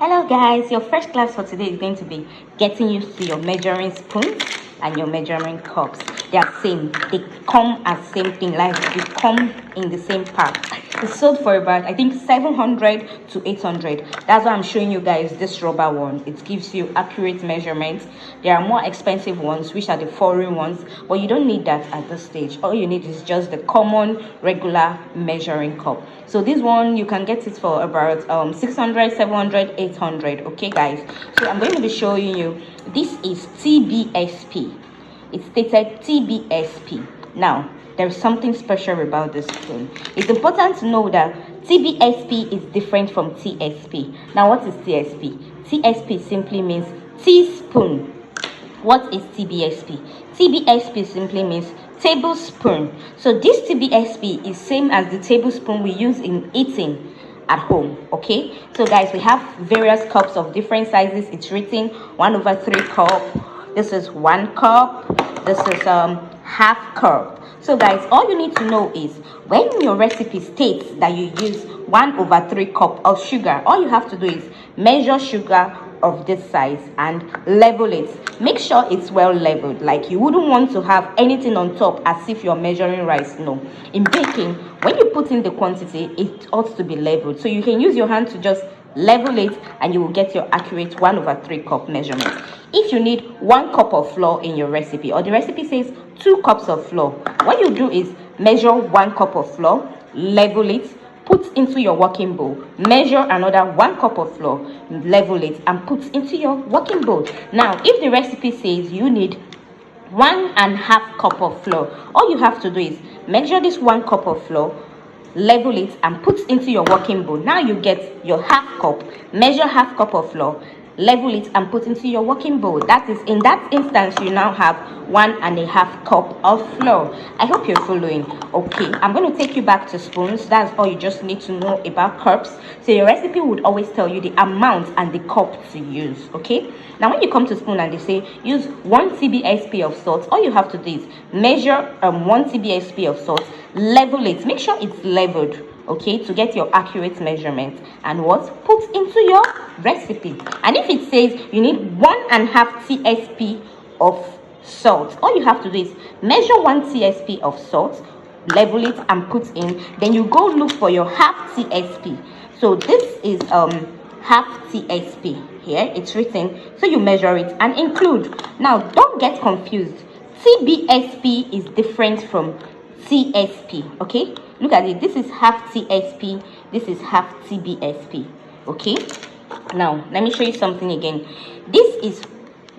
Hello guys, your first class for today is going to be getting used to your measuring spoons and your measuring cups. They are same. They come as same thing, like they come in the same pack. It's sold for about I think 700 to 800. That's why I'm showing you guys this rubber one. It gives you accurate measurements. There are more expensive ones, which are the foreign ones, but you don't need that at this stage. All you need is just the common regular measuring cup. So this one you can get it for about 600, 700, 800. Okay guys, so I'm going to be showing you. This is TBSP. It's stated TBSP. Now there is something special about this spoon. It's important to know that TBSP is different from TSP. Now what is TSP? TSP simply means teaspoon. What is TBSP? TBSP simply means tablespoon. So this TBSP is same as the tablespoon we use in eating at home. Okay, so guys, we have various cups of different sizes. It's written 1/3 cup. This is 1 cup. This is half cup. So guys, all you need to know is when your recipe states that you use 1/3 cup of sugar, all you have to do is measure sugar of this size and level it. Make sure it's well leveled. Like you wouldn't want to have anything on top as if you're measuring rice. No, in baking, when you put in the quantity, it ought to be leveled. So you can use your hand to just level it and you will get your accurate 1/3 cup measurement. If you need 1 cup of flour in your recipe, or the recipe says 2 cups of flour, what you do is measure 1 cup of flour, level it, put into your working bowl, measure another 1 cup of flour, level it, and put into your working bowl. Now if the recipe says you need 1.5 cup of flour, all you have to do is measure this 1 cup of flour, level it, and put into your working bowl. Now you get your half cup. Measure half cup of flour, level it, and put into your working bowl. That is, in that instance, you now have 1.5 cup of flour. I hope you're following. Okay, I'm going to take you back to spoons. That's all you just need to know about cups. So your recipe would always tell you the amount and the cup to use. Okay, now when you come to spoon and they say use 1 TBSP of salt, all you have to do is measure 1 TBSP of salt, level it, make sure it's leveled, okay, to get your accurate measurement, and what put into your recipe. And if it says you need 1.5 TSP of salt, all you have to do is measure 1 TSP of salt, level it, and put in. Then you go look for your half TSP. So this is half TSP. Here it's written, so you measure it and include. Now don't get confused. TBSP is different from TSP. Okay, look at it. This is half TSP, this is half TBSP. Okay, now let me show you something again. This is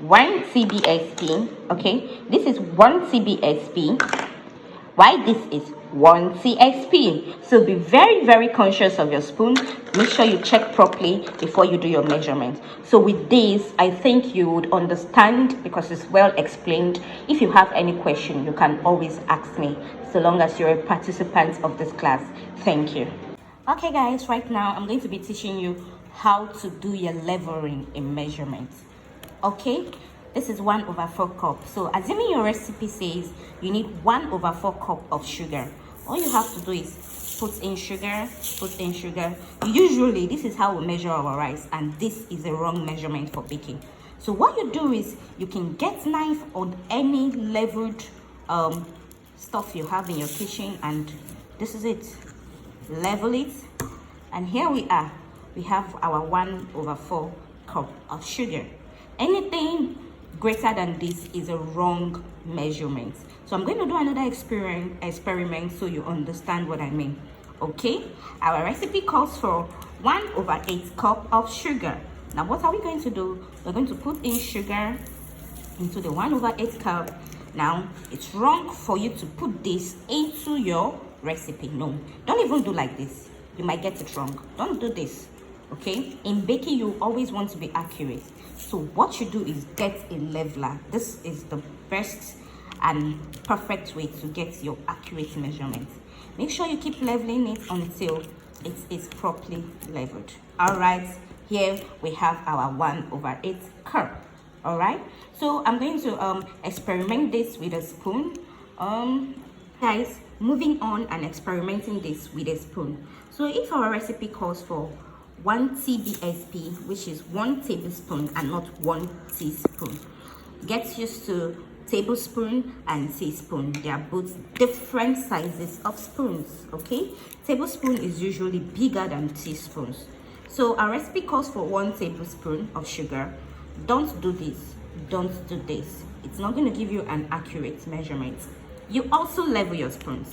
1 TBSP. Okay, this is 1 TBSP. Why this is 1 TSP? So be very conscious of your spoon. Make sure you check properly before you do your measurement. So with this, I think you would understand because it's well explained. If you have any question, you can always ask me, so long as you're a participant of this class. Thank you. Okay guys, right now I'm going to be teaching you how to do your leveling in measurements. Okay, this is 1/4 cup. So assuming your recipe says you need 1/4 cup of sugar, all you have to do is put in sugar. Usually this is how we measure our rice, and this is a wrong measurement for baking. So what you do is you can get knife on any leveled stuff you have in your kitchen, and this is it. Level it, and here we are. We have our 1/4 cup of sugar. Anything greater than this is a wrong measurement. So I'm going to do another experiment so you understand what I mean. Okay, our recipe calls for 1/8 cup of sugar. Now what are we going to do? We're going to put in sugar into the 1/8 cup. Now it's wrong for you to put this into your recipe. No, don't even do like this. You might get it wrong. Don't do this. Okay, in baking you always want to be accurate. So what you do is get a leveler. This is the best and perfect way to get your accurate measurement. Make sure you keep leveling it until it is properly leveled. All right, here we have our 1/8 cup. All right, so I'm going to experiment this with a spoon. Guys, moving on and experimenting this with a spoon. So if our recipe calls for 1 TBSP, which is 1 tablespoon and not 1 teaspoon. Get used to tablespoon and teaspoon. They are both different sizes of spoons, okay? Tablespoon is usually bigger than teaspoons. So our recipe calls for 1 tablespoon of sugar. Don't do this, don't do this. It's not going to give you an accurate measurement. You also level your spoons.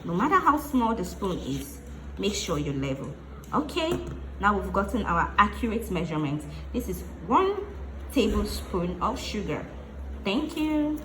No matter how small the spoon is, make sure you level. Okay, now we've gotten our accurate measurement. This is 1 tablespoon of sugar. Thank you.